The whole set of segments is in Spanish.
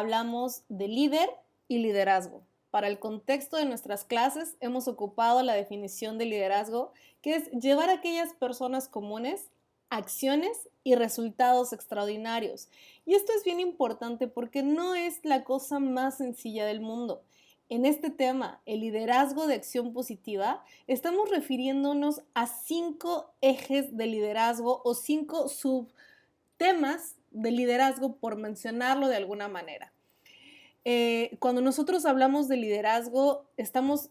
hablamos de líder y liderazgo. Para el contexto de nuestras clases hemos ocupado la definición de liderazgo, que es llevar a aquellas personas comunes acciones y resultados extraordinarios. Y esto es bien importante porque no es la cosa más sencilla del mundo. En este tema, el liderazgo de acción positiva, estamos refiriéndonos a 5 ejes de liderazgo o 5 subtemas de liderazgo, por mencionarlo de alguna manera. Cuando nosotros hablamos de liderazgo, estamos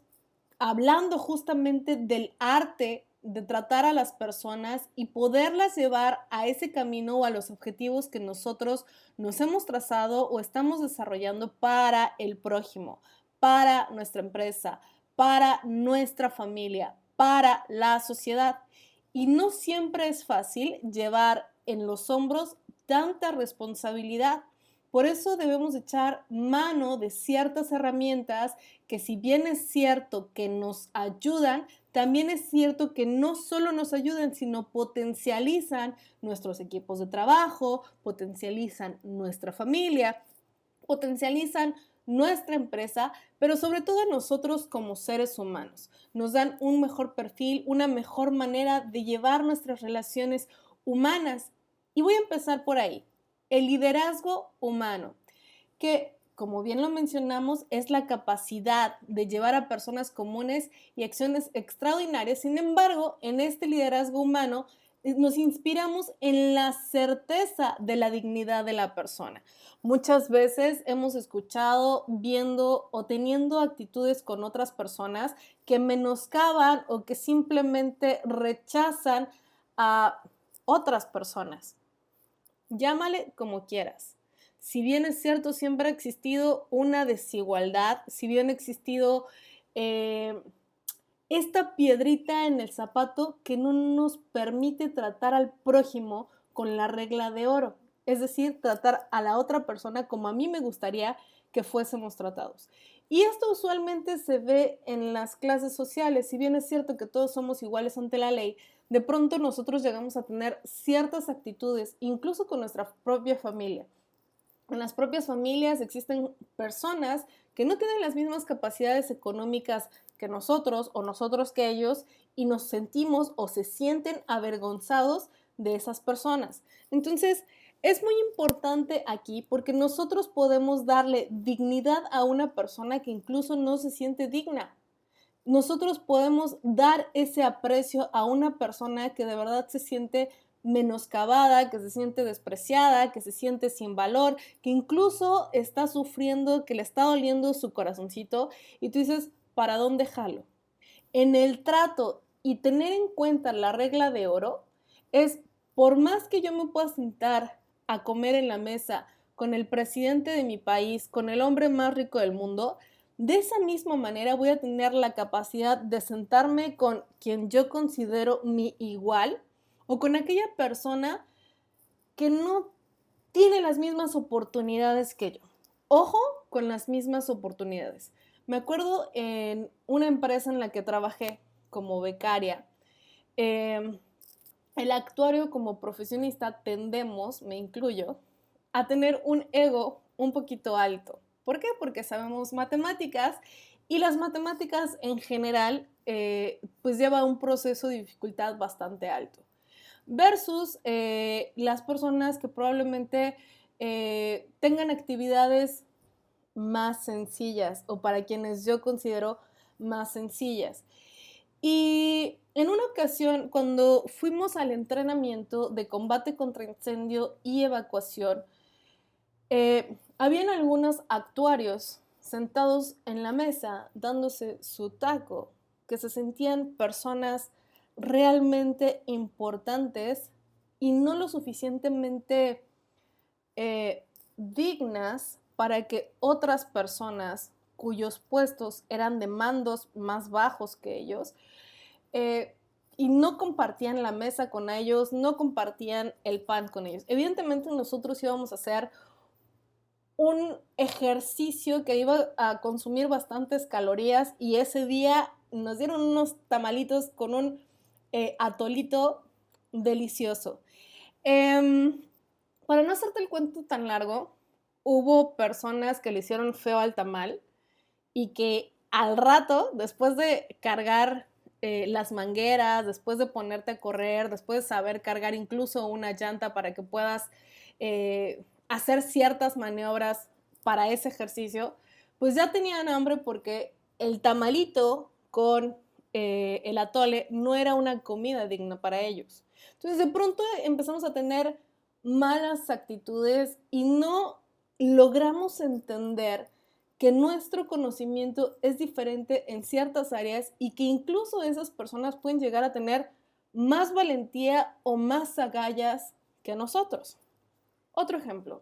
hablando justamente del arte de tratar a las personas y poderlas llevar a ese camino o a los objetivos que nosotros nos hemos trazado o estamos desarrollando para el prójimo, para nuestra empresa, para nuestra familia, para la sociedad. Y no siempre es fácil llevar en los hombros tanta responsabilidad. Por eso debemos echar mano de ciertas herramientas que, si bien es cierto que nos ayudan, también es cierto que no solo nos ayudan, sino potencializan nuestros equipos de trabajo, potencializan nuestra familia, potencializan nuestra empresa, pero sobre todo a nosotros como seres humanos. Nos dan un mejor perfil, una mejor manera de llevar nuestras relaciones humanas. Y voy a empezar por ahí. El liderazgo humano, que, como bien lo mencionamos, es la capacidad de llevar a personas comunes y acciones extraordinarias. Sin embargo, en este liderazgo humano nos inspiramos en la certeza de la dignidad de la persona. Muchas veces hemos escuchado, viendo o teniendo actitudes con otras personas que menoscaban o que simplemente rechazan a otras personas. Llámale como quieras. Si bien es cierto, siempre ha existido una desigualdad, si bien ha existido esta piedrita en el zapato que no nos permite tratar al prójimo con la regla de oro, es decir, tratar a la otra persona como a mí me gustaría que fuésemos tratados. Y esto usualmente se ve en las clases sociales. Si bien es cierto que todos somos iguales ante la ley, de pronto nosotros llegamos a tener ciertas actitudes, incluso con nuestra propia familia. En las propias familias existen personas que no tienen las mismas capacidades económicas que nosotros o nosotros que ellos, y nos sentimos o se sienten avergonzados de esas personas. Entonces, es muy importante aquí porque nosotros podemos darle dignidad a una persona que incluso no se siente digna. Nosotros podemos dar ese aprecio a una persona que de verdad se siente menoscabada, que se siente despreciada, que se siente sin valor, que incluso está sufriendo, que le está doliendo su corazoncito, y tú dices, ¿para dónde jalo? En el trato y tener en cuenta la regla de oro es, por más que yo me pueda sentar a comer en la mesa con el presidente de mi país, con el hombre más rico del mundo, de esa misma manera voy a tener la capacidad de sentarme con quien yo considero mi igual o con aquella persona que no tiene las mismas oportunidades que yo. Ojo con las mismas oportunidades. Me acuerdo en una empresa en la que trabajé como becaria, el actuario como profesionista tendemos, me incluyo, a tener un ego un poquito alto. ¿Por qué? Porque sabemos matemáticas y las matemáticas en general pues lleva un proceso de dificultad bastante alto. Versus las personas que probablemente tengan actividades más sencillas o para quienes yo considero más sencillas. Y en una ocasión, cuando fuimos al entrenamiento de combate contra incendio y evacuación, habían algunos actuarios sentados en la mesa dándose su taco, que se sentían personas realmente importantes y no lo suficientemente dignas para que otras personas cuyos puestos eran de mandos más bajos que ellos, y no compartían la mesa con ellos, no compartían el pan con ellos. Evidentemente nosotros íbamos a hacer un ejercicio que iba a consumir bastantes calorías y ese día nos dieron unos tamalitos con un atolito delicioso. Para no hacerte el cuento tan largo, hubo personas que le hicieron feo al tamal y que al rato, después de cargar las mangueras, después de ponerte a correr, después de saber cargar incluso una llanta para que puedas hacer ciertas maniobras para ese ejercicio, pues ya tenían hambre porque el tamalito con el atole no era una comida digna para ellos. Entonces de pronto empezamos a tener malas actitudes y no logramos entender que nuestro conocimiento es diferente en ciertas áreas y que incluso esas personas pueden llegar a tener más valentía o más agallas que nosotros. Otro ejemplo,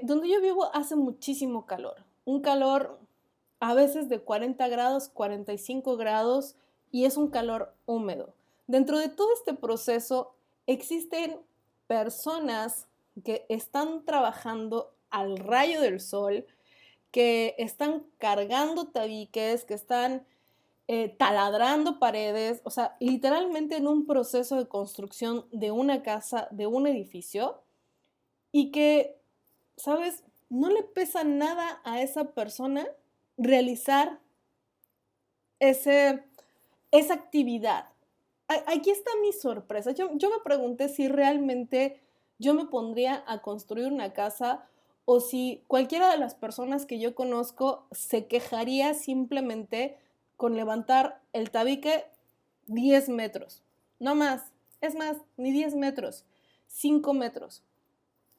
donde yo vivo hace muchísimo calor, un calor a veces de 40 grados, 45 grados y es un calor húmedo. Dentro de todo este proceso existen personas que están trabajando al rayo del sol, que están cargando tabiques, que están taladrando paredes, o sea, literalmente en un proceso de construcción de una casa, de un edificio, y que, ¿sabes? No le pesa nada a esa persona realizar ese, esa actividad. Aquí está mi sorpresa. Yo me pregunté si realmente yo me pondría a construir una casa o si cualquiera de las personas que yo conozco se quejaría simplemente con levantar el tabique 10 metros. No más. Es más, ni 10 metros. 5 metros.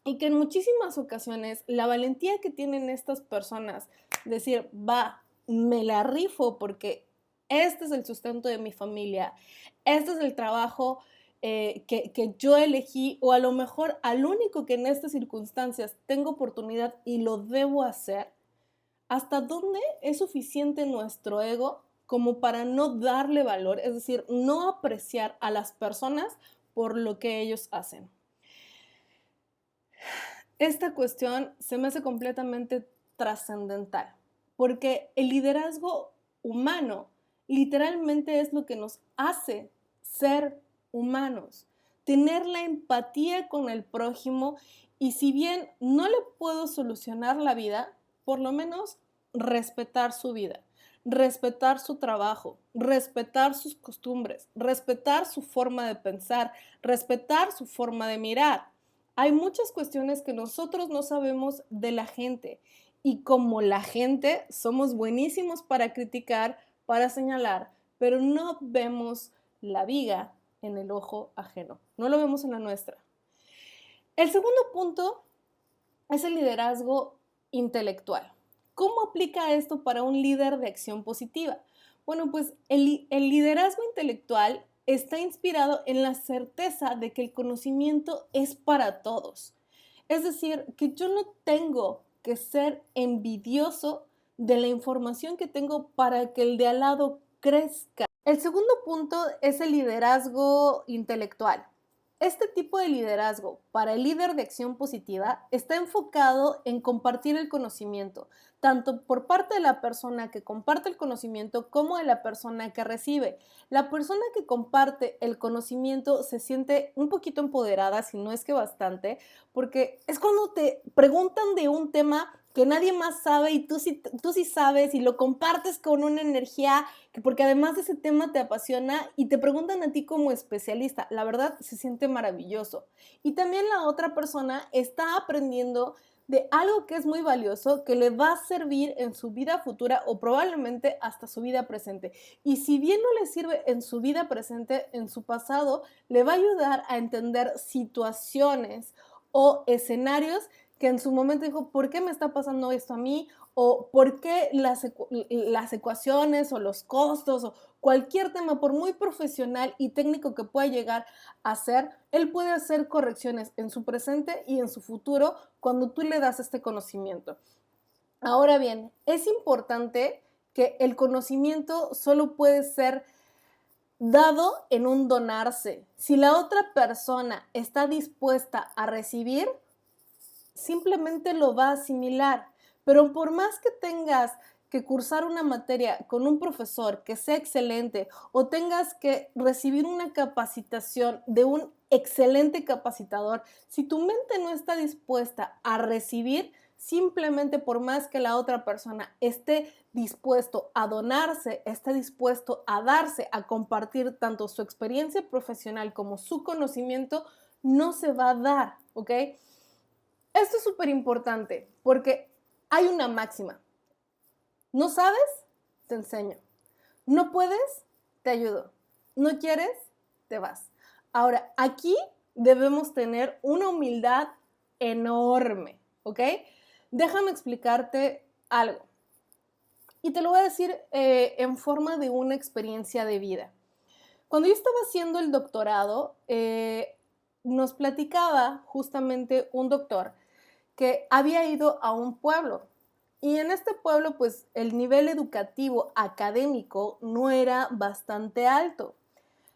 Y que en muchísimas ocasiones la valentía que tienen estas personas, decir, va, me la rifo porque este es el sustento de mi familia, este es el trabajo que yo elegí o a lo mejor al único que en estas circunstancias tengo oportunidad y lo debo hacer, ¿hasta dónde es suficiente nuestro ego como para no darle valor? Es decir, no apreciar a las personas por lo que ellos hacen. Esta cuestión se me hace completamente trascendental, porque el liderazgo humano literalmente es lo que nos hace ser humanos, tener la empatía con el prójimo y si bien no le puedo solucionar la vida, por lo menos respetar su vida, respetar su trabajo, respetar sus costumbres, respetar su forma de pensar, respetar su forma de mirar. Hay muchas cuestiones que nosotros no sabemos de la gente y como la gente somos buenísimos para criticar, para señalar, pero no vemos la viga en el ojo ajeno, no lo vemos en la nuestra. El segundo punto es el liderazgo intelectual. ¿Cómo aplica esto para un líder de acción positiva? Bueno, pues el liderazgo intelectual está inspirado en la certeza de que el conocimiento es para todos. Es decir, que yo no tengo que ser envidioso de la información que tengo para que el de al lado crezca. El segundo punto es el liderazgo intelectual. Este tipo de liderazgo para el líder de acción positiva está enfocado en compartir el conocimiento, tanto por parte de la persona que comparte el conocimiento como de la persona que recibe. La persona que comparte el conocimiento se siente un poquito empoderada, si no es que bastante, porque es cuando te preguntan de un tema que nadie más sabe y tú sí sabes y lo compartes con una energía que porque además de ese tema te apasiona y te preguntan a ti como especialista. La verdad se siente maravilloso. Y también la otra persona está aprendiendo de algo que es muy valioso, que le va a servir en su vida futura o probablemente hasta su vida presente. Y si bien no le sirve en su vida presente, en su pasado, le va a ayudar a entender situaciones o escenarios que en su momento dijo, ¿por qué me está pasando esto a mí? O por qué las ecuaciones o los costos o cualquier tema, por muy profesional y técnico que pueda llegar a ser, él puede hacer correcciones en su presente y en su futuro cuando tú le das este conocimiento. Ahora bien, es importante que el conocimiento solo puede ser dado en un donarse. Si la otra persona está dispuesta a recibir, simplemente lo va a asimilar. Pero por más que tengas que cursar una materia con un profesor que sea excelente o tengas que recibir una capacitación de un excelente capacitador, si tu mente no está dispuesta a recibir, simplemente por más que la otra persona esté dispuesto a donarse, esté dispuesto a darse, a compartir tanto su experiencia profesional como su conocimiento, no se va a dar, ¿ok? Esto es súper importante porque hay una máxima. ¿No sabes? Te enseño. ¿No puedes? Te ayudo. ¿No quieres? Te vas. Ahora, aquí debemos tener una humildad enorme, ¿ok? Déjame explicarte algo. Y te lo voy a decir en forma de una experiencia de vida. Cuando yo estaba haciendo el doctorado, nos platicaba justamente un doctor que había ido a un pueblo. Y en este pueblo, pues el nivel educativo académico no era bastante alto.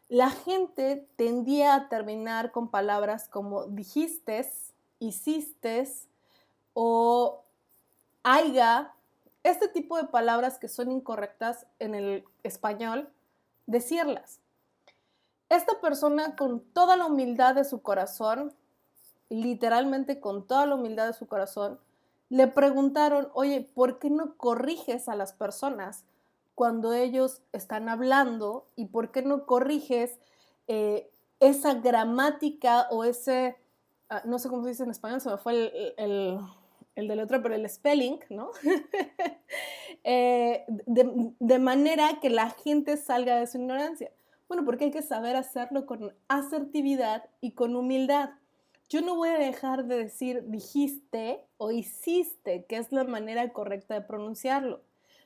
La gente tendía a terminar con palabras como dijiste, hiciste o aiga, este tipo de palabras que son incorrectas en el español, decirlas. Esta persona con toda la humildad de su corazón, literalmente con toda la humildad de su corazón, le preguntaron, oye, ¿por qué no corriges a las personas cuando ellos están hablando? ¿Y por qué no corriges esa gramática o ese, no sé cómo se dice en español, se me fue el de la otra, pero el spelling, ¿no? De manera que la gente salga de su ignorancia. Bueno, porque hay que saber hacerlo con asertividad y con humildad. Yo no voy a dejar de decir dijiste o hiciste, que es la manera correcta de pronunciarlo.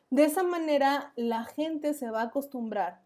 De esa manera la gente se va a acostumbrar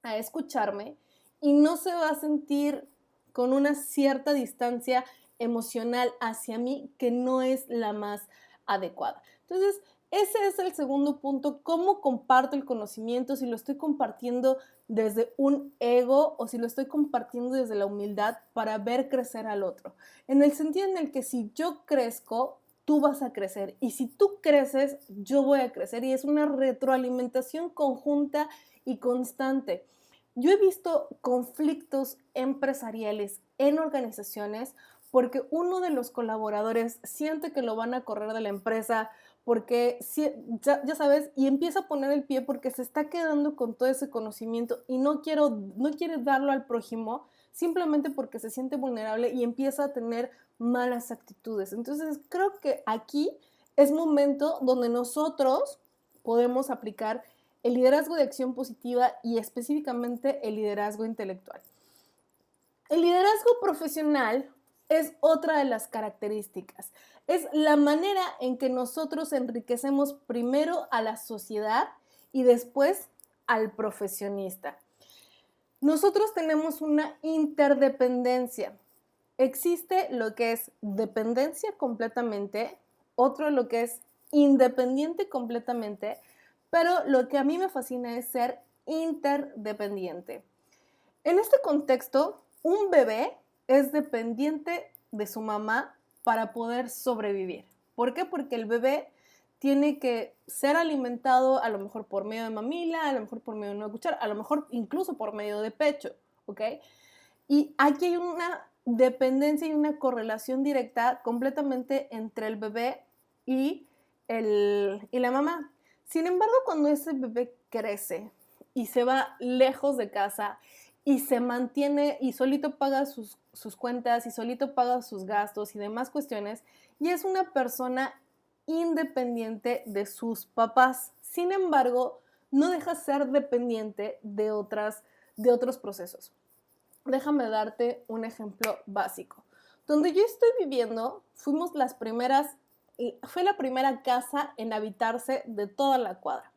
a escucharme y no se va a sentir con una cierta distancia emocional hacia mí que no es la más adecuada. Entonces, ese es el segundo punto, cómo comparto el conocimiento, si lo estoy compartiendo desde un ego o si lo estoy compartiendo desde la humildad para ver crecer al otro. En el sentido en el que si yo crezco, tú vas a crecer y si tú creces, yo voy a crecer y es una retroalimentación conjunta y constante. Yo he visto conflictos empresariales en organizaciones porque uno de los colaboradores siente que lo van a correr de la empresa porque, ya sabes, y empieza a poner el pie porque se está quedando con todo ese conocimiento y no quiere darlo al prójimo simplemente porque se siente vulnerable y empieza a tener malas actitudes. Entonces, creo que aquí es momento donde nosotros podemos aplicar el liderazgo de acción positiva y específicamente el liderazgo intelectual. El liderazgo profesional es otra de las características. Es la manera en que nosotros enriquecemos primero a la sociedad y después al profesionista. Nosotros tenemos una interdependencia. Existe lo que es dependencia completamente, otro lo que es independiente completamente, pero lo que a mí me fascina es ser interdependiente. En este contexto, un bebé es dependiente de su mamá para poder sobrevivir. ¿Por qué? Porque el bebé tiene que ser alimentado a lo mejor por medio de mamila, a lo mejor por medio de una cuchara, a lo mejor incluso por medio de pecho, ¿ok? Y aquí hay una dependencia y una correlación directa completamente entre el bebé y la mamá. Sin embargo, cuando ese bebé crece y se va lejos de casa y se mantiene y solito paga sus cuentas y solito paga sus gastos y demás cuestiones, y es una persona independiente de sus papás. Sin embargo, no deja ser dependiente de otros procesos. Déjame darte un ejemplo básico. Donde yo estoy viviendo, fue la primera casa en habitarse de toda la cuadra.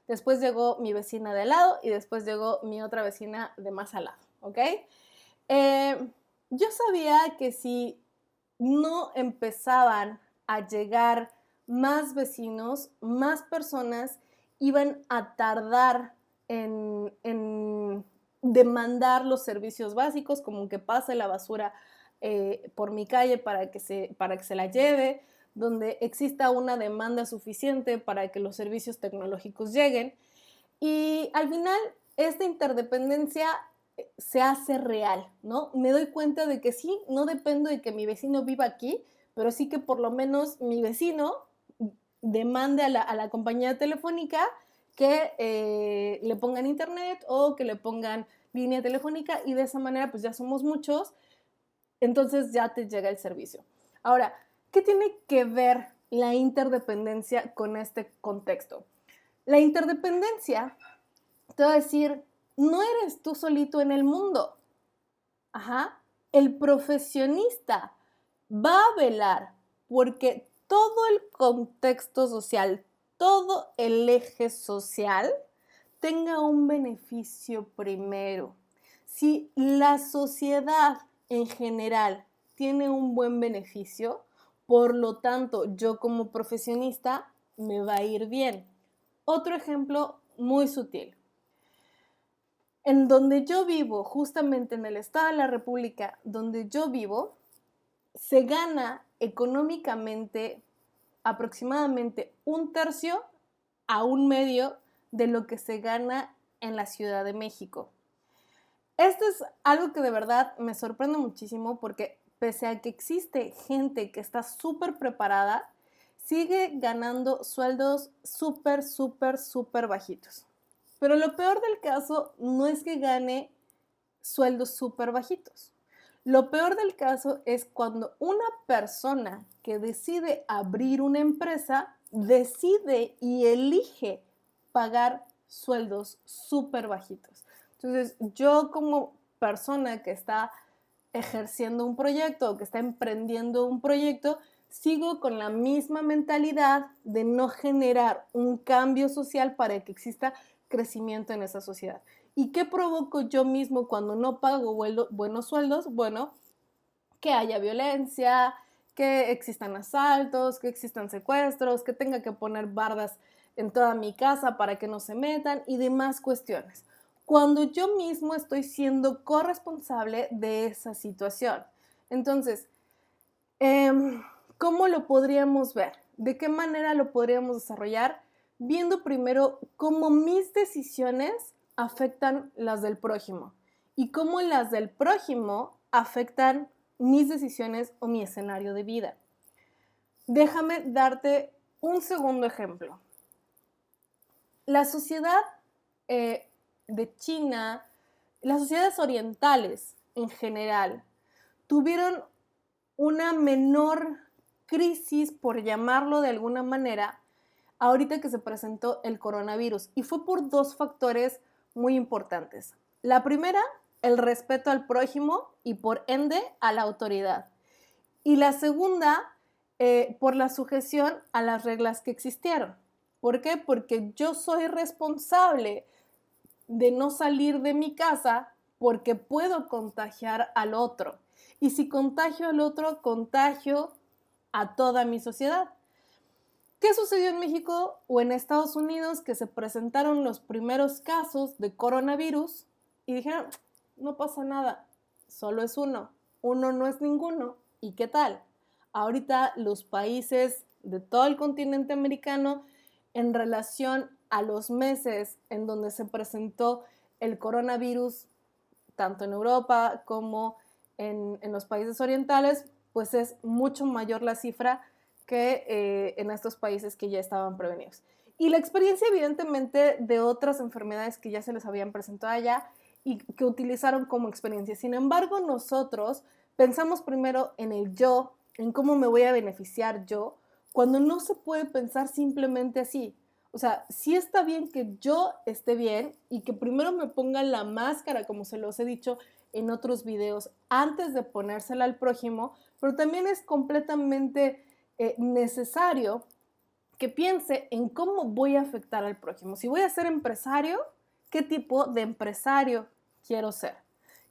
Después llegó mi vecina de al lado y después llegó mi otra vecina de más al lado, ¿ok? Yo sabía que si no empezaban a llegar más vecinos, más personas iban a tardar en demandar los servicios básicos, como que pase la basura por mi calle para que se la lleve, donde exista una demanda suficiente para que los servicios tecnológicos lleguen. Y al final, esta interdependencia se hace real, ¿no? Me doy cuenta de que sí, no dependo de que mi vecino viva aquí, pero sí que por lo menos mi vecino demande a la compañía telefónica que le pongan internet o que le pongan línea telefónica y de esa manera pues ya somos muchos, entonces ya te llega el servicio. Ahora, ¿qué tiene que ver la interdependencia con este contexto? La interdependencia, te voy a decir, no eres tú solito en el mundo. Ajá. El profesionista va a velar porque todo el contexto social, todo el eje social tenga un beneficio primero. Si la sociedad en general tiene un buen beneficio, por lo tanto, yo como profesionista me va a ir bien. Otro ejemplo muy sutil. En donde yo vivo, justamente en el estado de la República donde yo vivo, se gana económicamente aproximadamente 1/3 a 1/2 de lo que se gana en la Ciudad de México. Esto es algo que de verdad me sorprende muchísimo porque pese a que existe gente que está súper preparada, sigue ganando sueldos súper, súper, súper bajitos. Pero lo peor del caso no es que gane sueldos súper bajitos. Lo peor del caso es cuando una persona que decide abrir una empresa decide y elige pagar sueldos súper bajitos. Entonces, yo como persona que está ejerciendo un proyecto o que está emprendiendo un proyecto, sigo con la misma mentalidad de no generar un cambio social para que exista crecimiento en esa sociedad. ¿Y qué provoco yo mismo cuando no pago buenos sueldos? Bueno, que haya violencia, que existan asaltos, que existan secuestros, que tenga que poner bardas en toda mi casa para que no se metan y demás cuestiones. Cuando yo mismo estoy siendo corresponsable de esa situación. Entonces, ¿cómo lo podríamos ver? ¿De qué manera lo podríamos desarrollar? Viendo primero cómo mis decisiones afectan las del prójimo y cómo las del prójimo afectan mis decisiones o mi escenario de vida. Déjame darte un segundo ejemplo. La sociedad de China, las sociedades orientales en general, tuvieron una menor crisis, por llamarlo de alguna manera, ahorita que se presentó el coronavirus. Y fue por dos factores muy importantes. La primera, el respeto al prójimo y por ende a la autoridad. Y la segunda, por la sujeción a las reglas que existieron. ¿Por qué? Porque yo soy responsable de no salir de mi casa porque puedo contagiar al otro. Y si contagio al otro, contagio a toda mi sociedad. ¿Qué sucedió en México o en Estados Unidos? Que se presentaron los primeros casos de coronavirus y dijeron, no pasa nada, solo es uno no es ninguno. ¿Y qué tal? Ahorita los países de todo el continente americano, en relación a los meses en donde se presentó el coronavirus, tanto en Europa como en los países orientales, pues es mucho mayor la cifra que en estos países que ya estaban prevenidos. Y la experiencia, evidentemente, de otras enfermedades que ya se les habían presentado allá y que utilizaron como experiencia. Sin embargo, nosotros pensamos primero en el yo, en cómo me voy a beneficiar yo, cuando no se puede pensar simplemente así. O sea, sí está bien que yo esté bien y que primero me ponga la máscara, como se los he dicho en otros videos, antes de ponérsela al prójimo, pero también es completamente necesario que piense en cómo voy a afectar al prójimo. Si voy a ser empresario, ¿qué tipo de empresario quiero ser?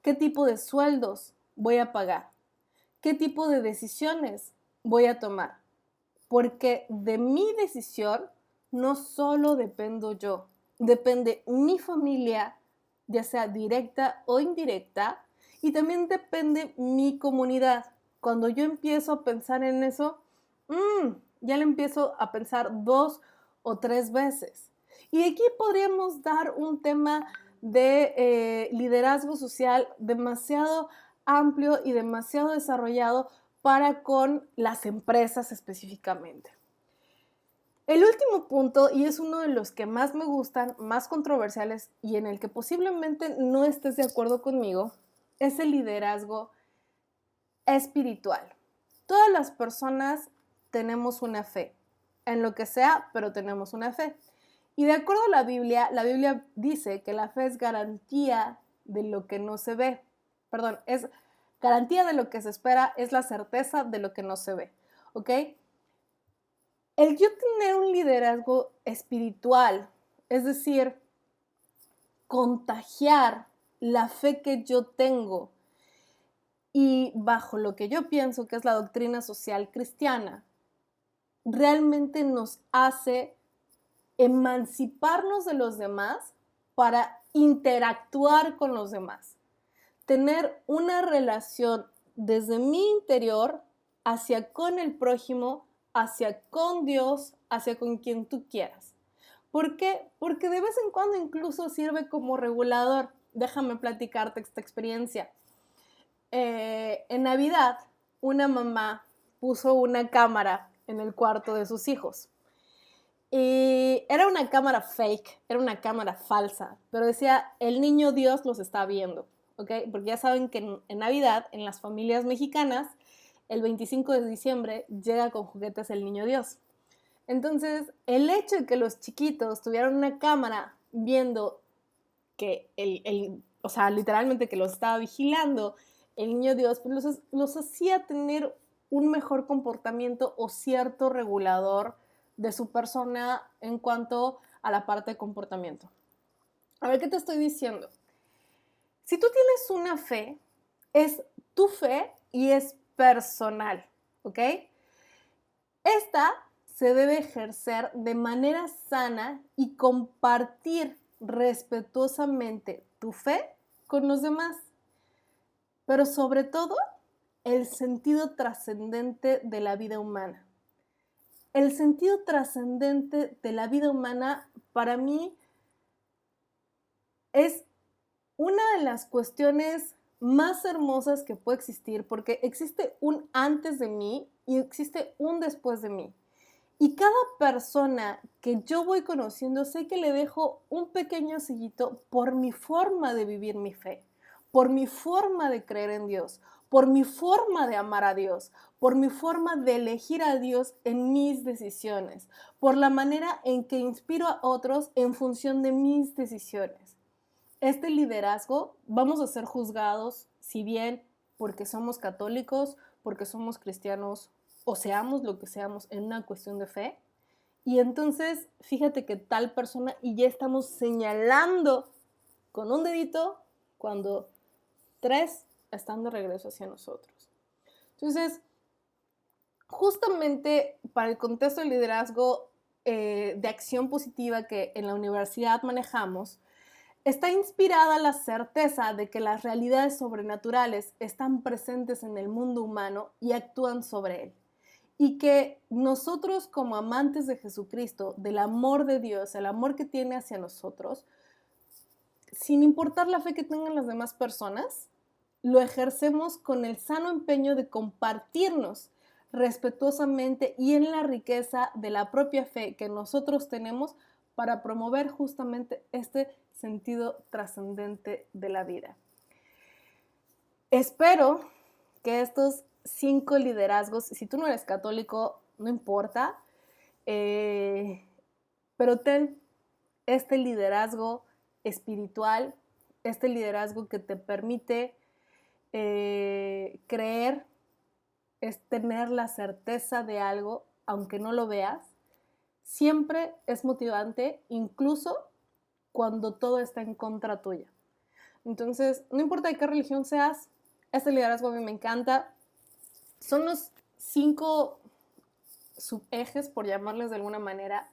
¿Qué tipo de sueldos voy a pagar? ¿Qué tipo de decisiones voy a tomar? Porque de mi decisión no solo dependo yo, depende mi familia, ya sea directa o indirecta, y también depende mi comunidad. Cuando yo empiezo a pensar en eso, ya le empiezo a pensar 2 o 3 veces. Y aquí podríamos dar un tema de liderazgo social demasiado amplio y demasiado desarrollado para con las empresas específicamente. El último punto, y es uno de los que más me gustan, más controversiales y en el que posiblemente no estés de acuerdo conmigo, es el liderazgo espiritual. Todas las personas tenemos una fe, en lo que sea, pero tenemos una fe. Y de acuerdo a la Biblia dice que la fe es garantía de lo que no se ve. Perdón, es garantía de lo que se espera, es la certeza de lo que no se ve. ¿Ok? El yo tener un liderazgo espiritual, es decir, contagiar la fe que yo tengo y bajo lo que yo pienso que es la doctrina social cristiana, realmente nos hace emanciparnos de los demás para interactuar con los demás. Tener una relación desde mi interior hacia con el prójimo, hacia con Dios, hacia con quien tú quieras. ¿Por qué? Porque de vez en cuando incluso sirve como regulador. Déjame platicarte esta experiencia. En Navidad, una mamá puso una cámara en el cuarto de sus hijos. Y era una cámara fake, era una cámara falsa, pero decía, el niño Dios los está viendo, ¿ok? Porque ya saben que en Navidad, en las familias mexicanas, el 25 de diciembre llega con juguetes el niño Dios. Entonces, el hecho de que los chiquitos tuvieran una cámara viendo que o sea, literalmente que los estaba vigilando el niño Dios, pues los hacía tener un mejor comportamiento o cierto regulador de su persona en cuanto a la parte de comportamiento. A ver, ¿qué te estoy diciendo? Si tú tienes una fe, es tu fe y es personal, ¿ok? Esta se debe ejercer de manera sana y compartir respetuosamente tu fe con los demás, pero sobre todo el sentido trascendente de la vida humana. El sentido trascendente de la vida humana para mí es una de las cuestiones más hermosas que puede existir porque existe un antes de mí y existe un después de mí. Y cada persona que yo voy conociendo, sé que le dejo un pequeño sellito por mi forma de vivir mi fe, por mi forma de creer en Dios, por mi forma de amar a Dios, por mi forma de elegir a Dios en mis decisiones, por la manera en que inspiro a otros en función de mis decisiones. Este liderazgo vamos a ser juzgados, si bien porque somos católicos, porque somos cristianos o seamos lo que seamos en una cuestión de fe. Y entonces, fíjate que tal persona y ya estamos señalando con un dedito cuando 3 están de regreso hacia nosotros. Entonces, justamente para el contexto del liderazgo de acción positiva que en la universidad manejamos, está inspirada la certeza de que las realidades sobrenaturales están presentes en el mundo humano y actúan sobre él. Y que nosotros como amantes de Jesucristo, del amor de Dios, el amor que tiene hacia nosotros, sin importar la fe que tengan las demás personas, lo ejercemos con el sano empeño de compartirnos respetuosamente y en la riqueza de la propia fe que nosotros tenemos para promover justamente este sentido trascendente de la vida. Espero que estos 5 liderazgos, si tú no eres católico, no importa, pero ten este liderazgo espiritual, este liderazgo que te permite creer, es tener la certeza de algo, aunque no lo veas, siempre es motivante, incluso cuando todo está en contra tuya. Entonces, no importa de qué religión seas, este liderazgo a mí me encanta. Son los 5 subejes, por llamarles de alguna manera,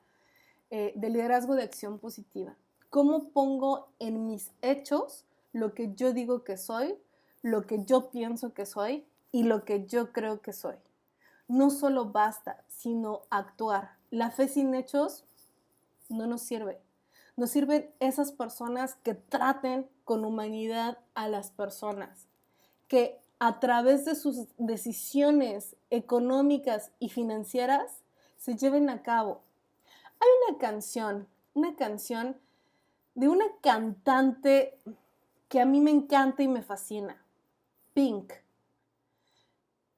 de liderazgo de acción positiva. ¿Cómo pongo en mis hechos lo que yo digo que soy, lo que yo pienso que soy y lo que yo creo que soy? no solo basta, sino actuar. La fe sin hechos no nos sirve. Nos sirven esas personas que traten con humanidad a las personas, que a través de sus decisiones económicas y financieras se lleven a cabo. Hay una canción de una cantante que a mí me encanta y me fascina, Pink.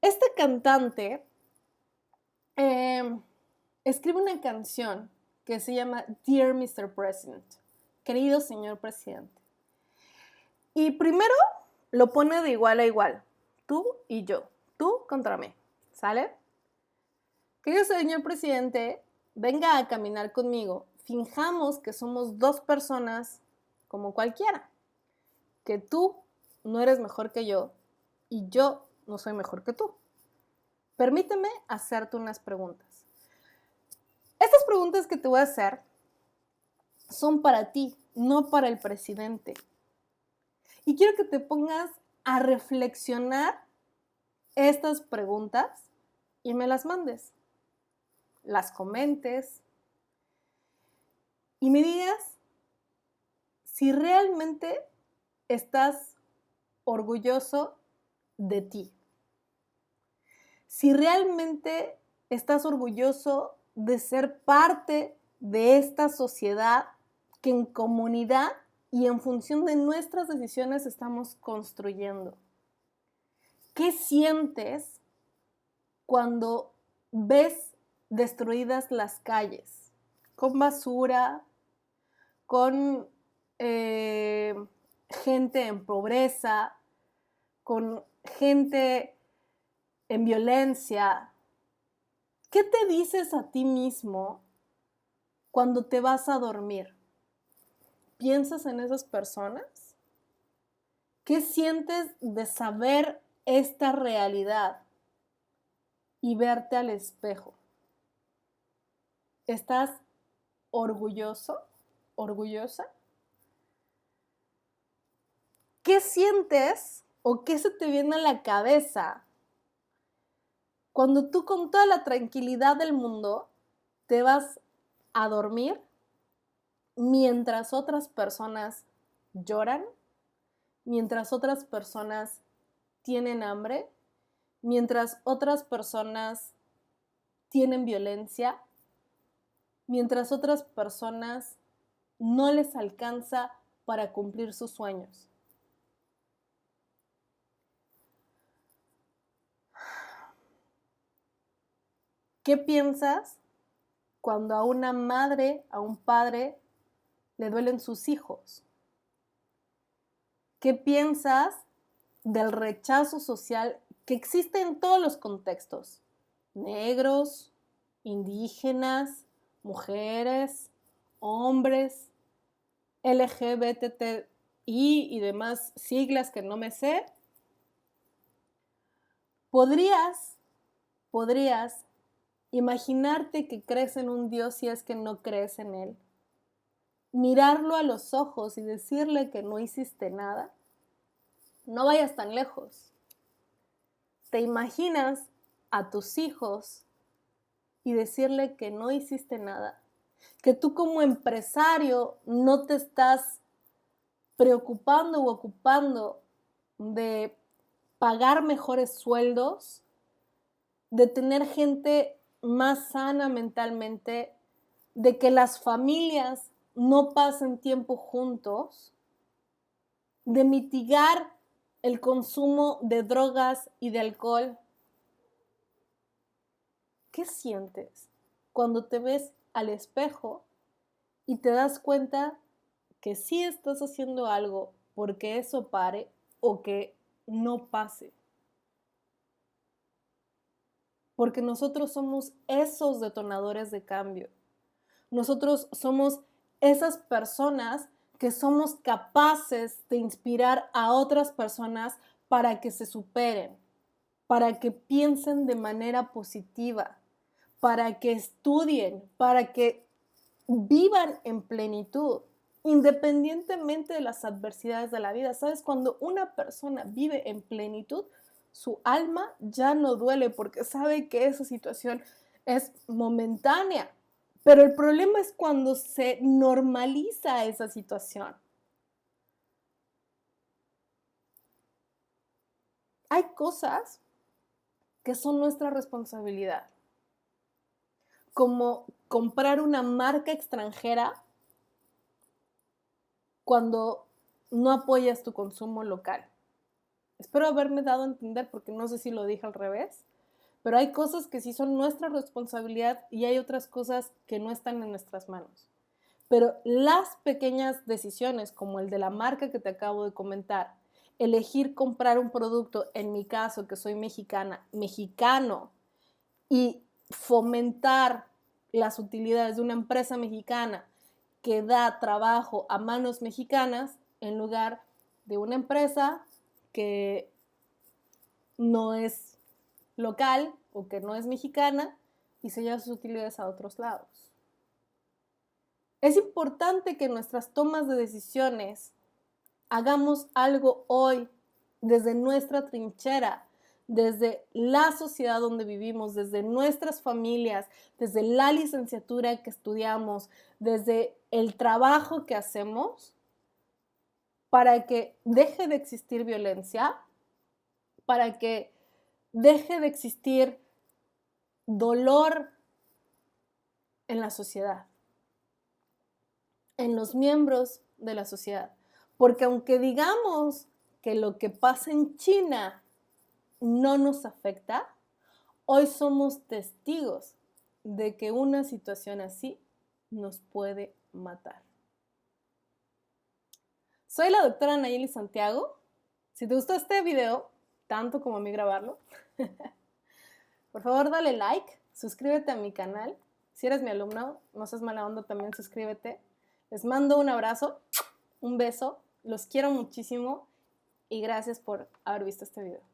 Esta cantante escribe una canción que se llama Dear Mr. President, querido señor presidente. Y primero lo pone de igual a igual, tú y yo, tú contra mí, ¿sale? Querido señor presidente, venga a caminar conmigo, finjamos que somos dos personas como cualquiera, que tú no eres mejor que yo y yo no soy mejor que tú. Permíteme hacerte unas preguntas. Estas preguntas que te voy a hacer son para ti, no para el presidente. Y quiero que te pongas a reflexionar estas preguntas y me las mandes. Las comentes y me digas si realmente estás orgulloso de ti. Si realmente estás orgulloso de ser parte de esta sociedad que en comunidad y en función de nuestras decisiones estamos construyendo. ¿Qué sientes cuando ves destruidas las calles? Con basura, con gente en pobreza, con gente en violencia. ¿Qué te dices a ti mismo cuando te vas a dormir? ¿Piensas en esas personas? ¿Qué sientes de saber esta realidad y verte al espejo? ¿Estás orgulloso? ¿Orgullosa? ¿Qué sientes o qué se te viene a la cabeza cuando tú con toda la tranquilidad del mundo te vas a dormir mientras otras personas lloran, mientras otras personas tienen hambre, mientras otras personas tienen violencia, mientras otras personas no les alcanza para cumplir sus sueños? ¿Qué piensas cuando a una madre, a un padre, le duelen sus hijos? ¿Qué piensas del rechazo social que existe en todos los contextos? Negros, indígenas, mujeres, hombres, LGBTI y demás siglas que no me sé. ¿Podrías imaginarte que crees en un Dios si es que no crees en Él? Mirarlo a los ojos y decirle que no hiciste nada. No vayas tan lejos. ¿Te imaginas a tus hijos y decirle que no hiciste nada? Que tú como empresario no te estás preocupando u ocupando de pagar mejores sueldos, de tener gente más sana mentalmente, de que las familias no pasen tiempo juntos, de mitigar el consumo de drogas y de alcohol. ¿Qué sientes cuando te ves al espejo y te das cuenta que sí estás haciendo algo porque eso pare o que no pase? Porque nosotros somos esos detonadores de cambio. Nosotros somos esas personas que somos capaces de inspirar a otras personas para que se superen, para que piensen de manera positiva, para que estudien, para que vivan en plenitud, independientemente de las adversidades de la vida. ¿Sabes? Cuando una persona vive en plenitud, su alma ya no duele porque sabe que esa situación es momentánea. Pero el problema es cuando se normaliza esa situación. Hay cosas que son nuestra responsabilidad, como comprar una marca extranjera cuando no apoyas tu consumo local. Espero haberme dado a entender porque no sé si lo dije al revés, pero hay cosas que sí son nuestra responsabilidad y hay otras cosas que no están en nuestras manos. Pero las pequeñas decisiones, como el de la marca que te acabo de comentar, elegir comprar un producto, en mi caso que soy mexicana, mexicano, y fomentar las utilidades de una empresa mexicana que da trabajo a manos mexicanas en lugar de una empresa que no es local o que no es mexicana y se lleva sus utilidades a otros lados. Es importante que en nuestras tomas de decisiones hagamos algo hoy desde nuestra trinchera, desde la sociedad donde vivimos, desde nuestras familias, desde la licenciatura que estudiamos, desde el trabajo que hacemos, para que deje de existir violencia, para que deje de existir dolor en la sociedad, en los miembros de la sociedad. Porque aunque digamos que lo que pasa en China no nos afecta, hoy somos testigos de que una situación así nos puede matar. Soy la doctora Nayeli Santiago. Si te gustó este video, tanto como a mí grabarlo, por favor dale like, suscríbete a mi canal. Si eres mi alumno, no seas mala onda, también suscríbete. Les mando un abrazo, un beso, los quiero muchísimo y gracias por haber visto este video.